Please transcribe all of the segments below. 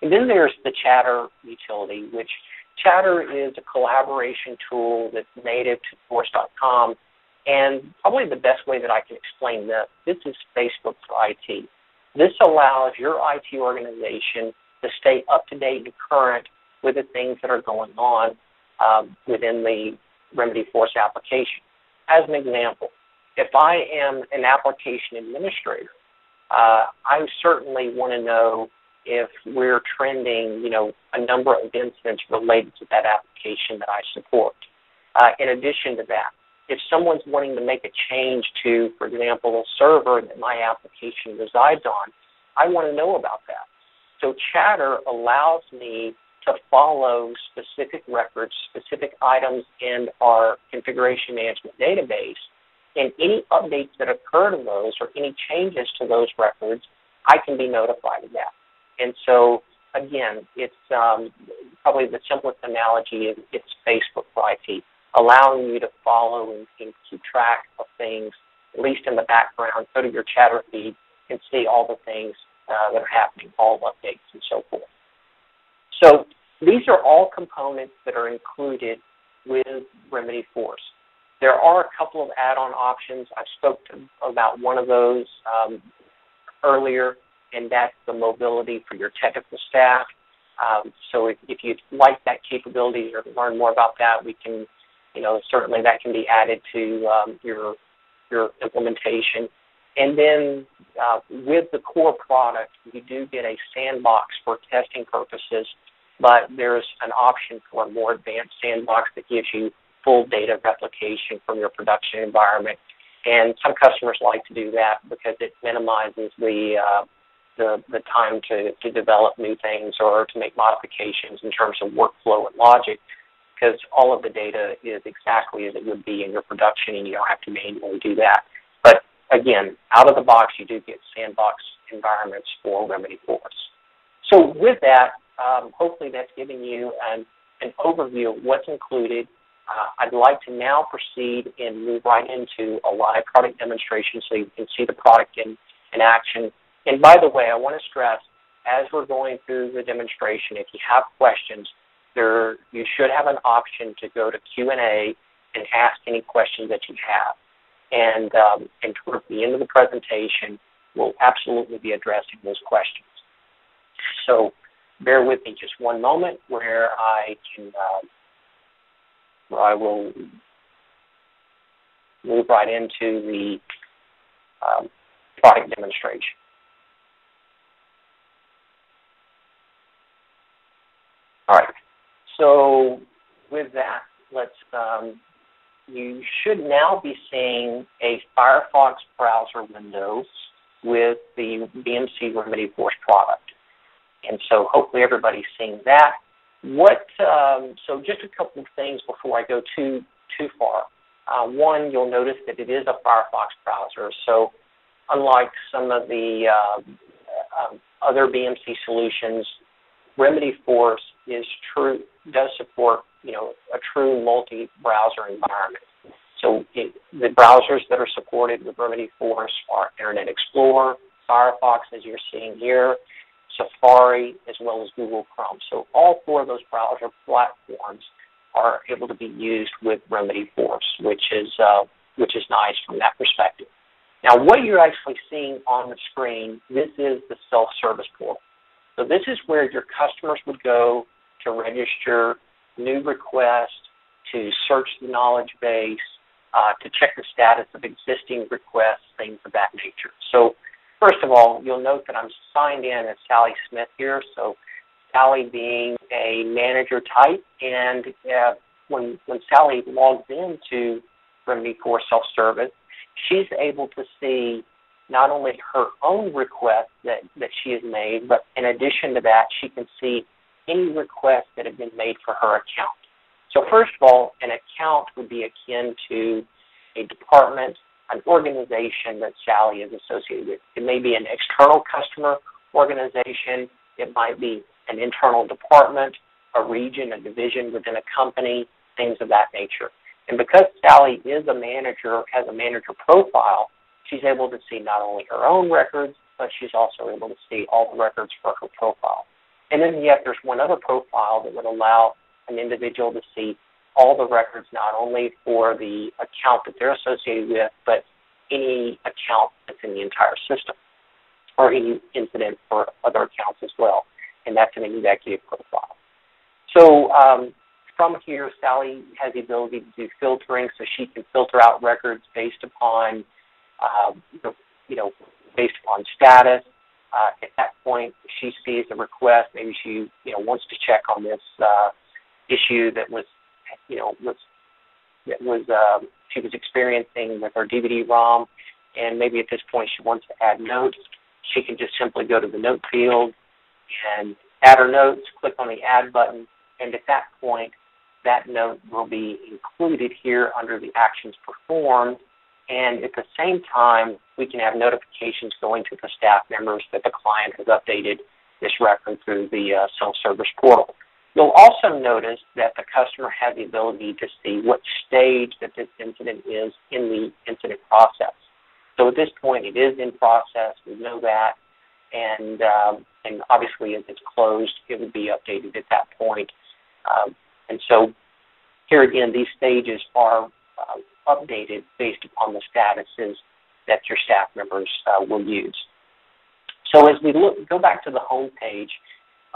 And then there's the Chatter utility, which Chatter is a collaboration tool that's native to Force.com. And probably the best way that I can explain this is Facebook for IT. This allows your IT organization to stay up to date and current with the things that are going on within the Remedyforce application. As an example, if I am an application administrator, I certainly want to know if we're trending, a number of incidents related to that application that I support. In addition to that, if someone's wanting to make a change to, for example, a server that my application resides on, I want to know about that. So Chatter allows me to follow specific records, specific items in our configuration management database, and any updates that occur to those or any changes to those records, I can be notified of that. And so, again, it's probably the simplest analogy is it's Facebook for IT, allowing you to follow and keep track of things, at least in the background, go to your Chatter feed and see all the things that are happening, all updates and so forth. So these are all components that are included with Remedyforce. There are a couple of add-on options. I spoke about one of those earlier, and that's the mobility for your technical staff. So if you'd like that capability or learn more about that, we can, certainly that can be added to your implementation. And then with the core product, you do get a sandbox for testing purposes, but there's an option for a more advanced sandbox that gives you full data replication from your production environment. And some customers like to do that because it minimizes the time to develop new things or to make modifications in terms of workflow and logic, because all of the data is exactly as it would be in your production, and you don't have to manually do that. But again, out of the box, you do get sandbox environments for Remedyforce. So with that, hopefully that's giving you an overview of what's included. I'd like to now proceed and move right into a live product demonstration so you can see the product in action. And by the way, I want to stress, as we're going through the demonstration, if you have questions, you should have an option to go to Q&A and ask any questions that you have. And towards the end of the presentation, we'll absolutely be addressing those questions. So bear with me just one moment where I will move right into the product demonstration. All right. So with that, you should now be seeing a Firefox browser window with the BMC Remedyforce product. And so hopefully everybody's seeing that. So just a couple of things before I go too far. One, you'll notice that it is a Firefox browser. So unlike some of the other BMC solutions, Remedyforce does support a true multi-browser environment. So the browsers that are supported with Remedyforce are Internet Explorer, Firefox, as you're seeing here, Safari, as well as Google Chrome. So all four of those browser platforms are able to be used with Remedyforce, which is nice from that perspective. Now, what you're actually seeing on the screen, this is the self-service portal. So this is where your customers would go to register new requests, to search the knowledge base, to check the status of existing requests, things of that nature. So first of all, you'll note that I'm signed in as Sally Smith here. So Sally being a manager type, and when Sally logs into Remedyforce self-service, she's able to see not only her own requests that she has made, but in addition to that, she can see any requests that have been made for her account. So first of all, an account would be akin to a department, an organization that Sally is associated with. It may be an external customer organization. It might be an internal department, a region, a division within a company, things of that nature. And because Sally is a manager, has a manager profile, she's able to see not only her own records, but she's also able to see all the records for her profile. And then yet there's one other profile that would allow an individual to see all the records, not only for the account that they're associated with, but any account that's in the entire system, or any incident for other accounts as well. And that's an executive profile. So from here, Sally has the ability to do filtering, so she can filter out records based upon, based upon status. At that point, she sees a request. Maybe she, wants to check on this issue that was, she was experiencing with her DVD-ROM, and maybe at this point she wants to add notes. She can just simply go to the note field and add her notes, click on the add button, and at that point, that note will be included here under the actions performed, and at the same time, we can have notifications going to the staff members that the client has updated this record through the self-service portal. You'll also notice that the customer has the ability to see what stage that this incident is in the incident process. So at this point, it is in process. We know that, and obviously, as it's closed, it would be updated at that point. And so here again, these stages are updated based upon the statuses that your staff members will use. So as we go back to the home page,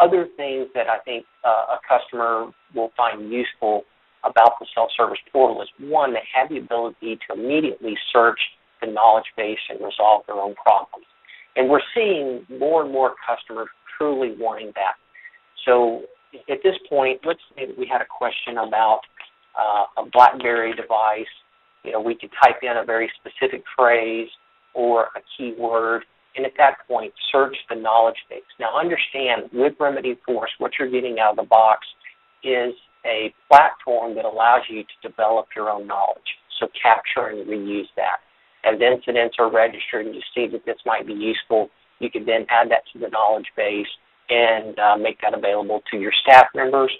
other things that I think a customer will find useful about the self-service portal is, one, they have the ability to immediately search the knowledge base and resolve their own problems. And we're seeing more and more customers truly wanting that. So at this point, let's say that we had a question about a BlackBerry device. We could type in a very specific phrase or a keyword, and at that point, search the knowledge base. Now, understand, with Remedyforce, what you're getting out of the box is a platform that allows you to develop your own knowledge, so capture and reuse that. As incidents are registered and you see that this might be useful, you can then add that to the knowledge base and make that available to your staff members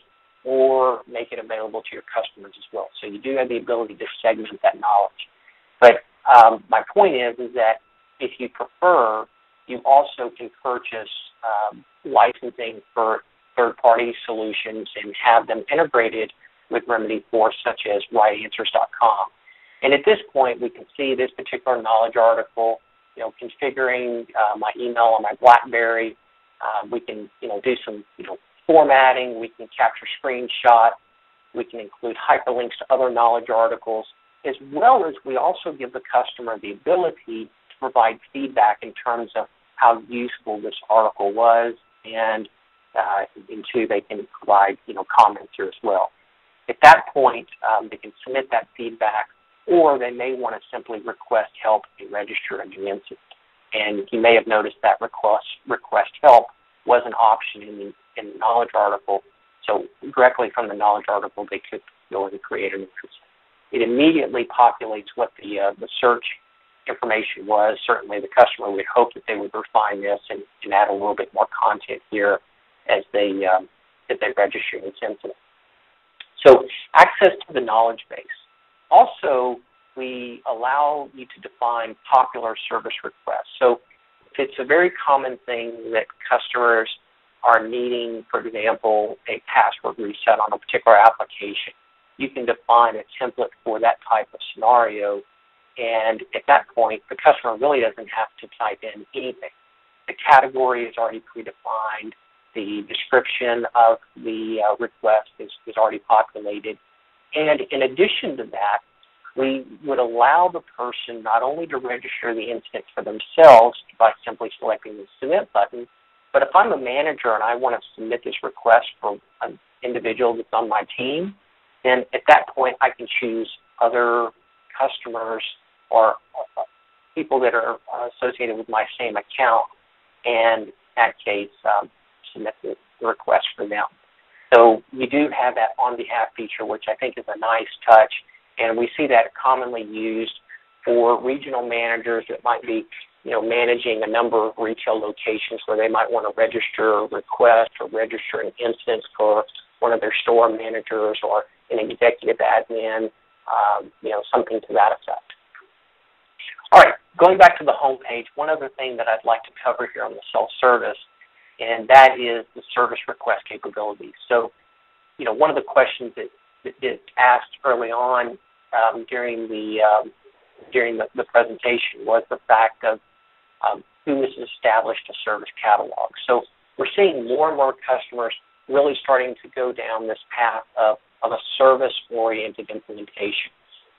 or make it available to your customers as well. So you do have the ability to segment that knowledge. But my point is that if you prefer, you also can purchase licensing for third-party solutions and have them integrated with Remedyforce, such as RightAnswers.com. And at this point, we can see this particular knowledge article, configuring my email on my BlackBerry. We can, do some, formatting. We can capture screenshots. We can include hyperlinks to other knowledge articles, as well as we also give the customer the ability to provide feedback in terms of how useful this article was, and two, they can provide, comments here as well. At that point, they can submit that feedback, or they may want to simply request help and register a new incident. And you may have noticed that request help was an option in the knowledge article. So directly from the knowledge article, they could go and create an incident. It immediately populates what the search information was. Certainly the customer would hope that they would refine this and add a little bit more content here as they register this incident. So access to the knowledge base. Also, we allow you to define popular service requests. So if it's a very common thing that customers are needing, for example, a password reset on a particular application, you can define a template for that type of scenario. And at that point, the customer really doesn't have to type in anything. The category is already predefined. The description of the request is already populated. And in addition to that, we would allow the person not only to register the incident for themselves by simply selecting the submit button, but if I'm a manager and I want to submit this request for an individual that's on my team, then at that point I can choose other customers or people that are associated with my same account, and in that case, submit the request for them. So you do have that on behalf feature, which I think is a nice touch, and we see that commonly used for regional managers that might be, managing a number of retail locations where they might want to register a request or register an instance for one of their store managers or an executive admin, something to that effect. All right, going back to the home page, one other thing that I'd like to cover here on the self-service and that is the service request capabilities. So, one of the questions that asked early on during the presentation was the fact of who has established a service catalog. So we're seeing more and more customers really starting to go down this path of a service-oriented implementation,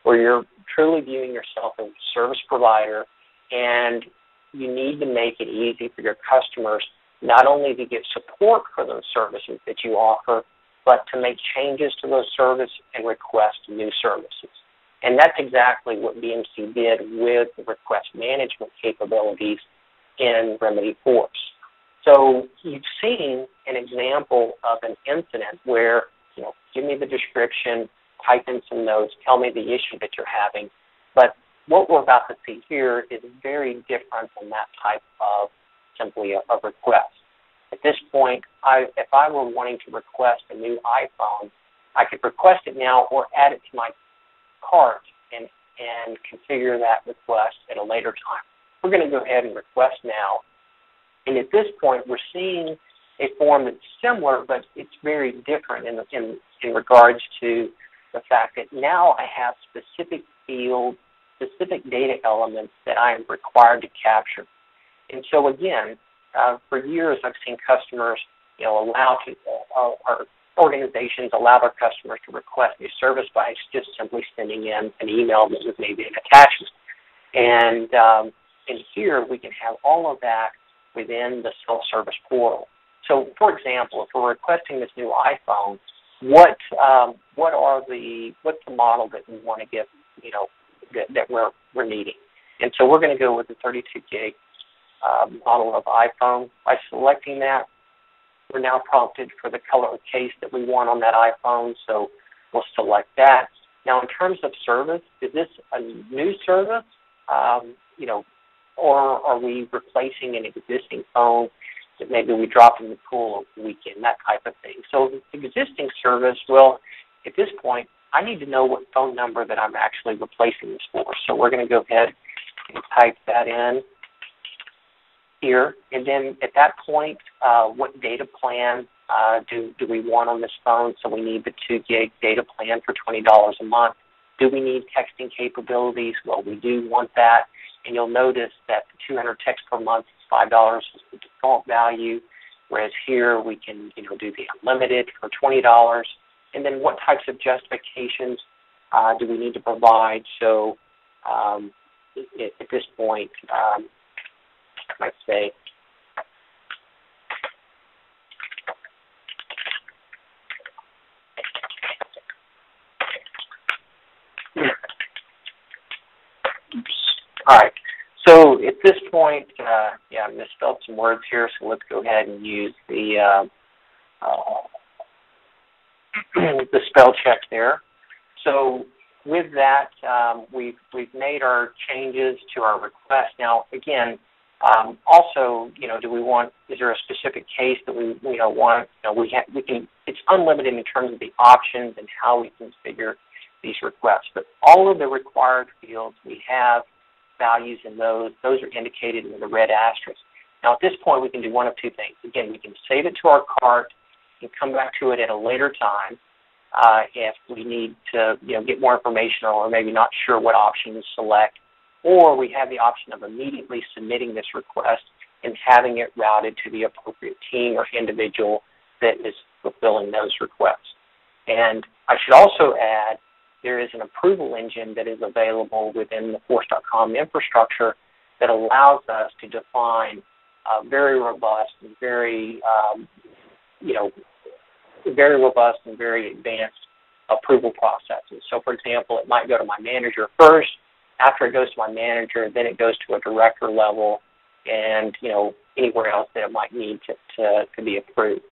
where you're truly viewing yourself as a service provider, and you need to make it easy for your customers not only to get support for those services that you offer, but to make changes to those services and request new services. And that's exactly what BMC did with the request management capabilities in Remedyforce. So you've seen an example of an incident where, give me the description, type in some notes, tell me the issue that you're having. But what we're about to see here is very different than that type of simply a request. At this point, if I were wanting to request a new iPhone, I could request it now or add it to my cart and configure that request at a later time. We're going to go ahead and request now. And at this point, we're seeing a form that's similar, but it's very different in regards to the fact that now I have specific fields, specific data elements that I am required to capture. And so again, for years I've seen customers, our organizations allow their customers to request a service by just simply sending in an email that was maybe an attachment. And here we can have all of that within the self-service portal. So, for example, if we're requesting this new iPhone, what's the model that we want to get, that we're needing? And so we're going to go with the 32 gig model of iPhone. By selecting that, we're now prompted for the color of case that we want on that iPhone, so we'll select that. Now, in terms of service, is this a new service, or are we replacing an existing phone that maybe we dropped in the pool over the weekend, that type of thing? So the existing service, well, at this point, I need to know what phone number that I'm actually replacing this for. So we're going to go ahead and type that in here. And then at that point, what data plan do we want on this phone? So we need the 2 gig data plan for $20 a month. Do we need texting capabilities? Well, we do want that. And you'll notice that the 200 texts per month is $5 is the default value, whereas here we can do the unlimited for $20. And then what types of justifications do we need to provide? So at this point, I might say, all right. So at this point, I misspelled some words here, so let's go ahead and use the spell check there. So with that, we've made our changes to our request. Now, again, also, do we want? Is there a specific case that we want? We can. It's unlimited in terms of the options and how we configure these requests. But all of the required fields, we have values in those. Those are indicated in the red asterisk. Now, at this point, we can do one of two things. Again, we can save it to our cart and come back to it at a later time if we need to, get more information or maybe not sure what option to select. Or we have the option of immediately submitting this request and having it routed to the appropriate team or individual that is fulfilling those requests. And I should also add, there is an approval engine that is available within the Force.com infrastructure that allows us to define very robust and very advanced approval processes. So, for example, it might go to my manager first. After it goes to my manager, then it goes to a director level and, anywhere else that it might need to be approved.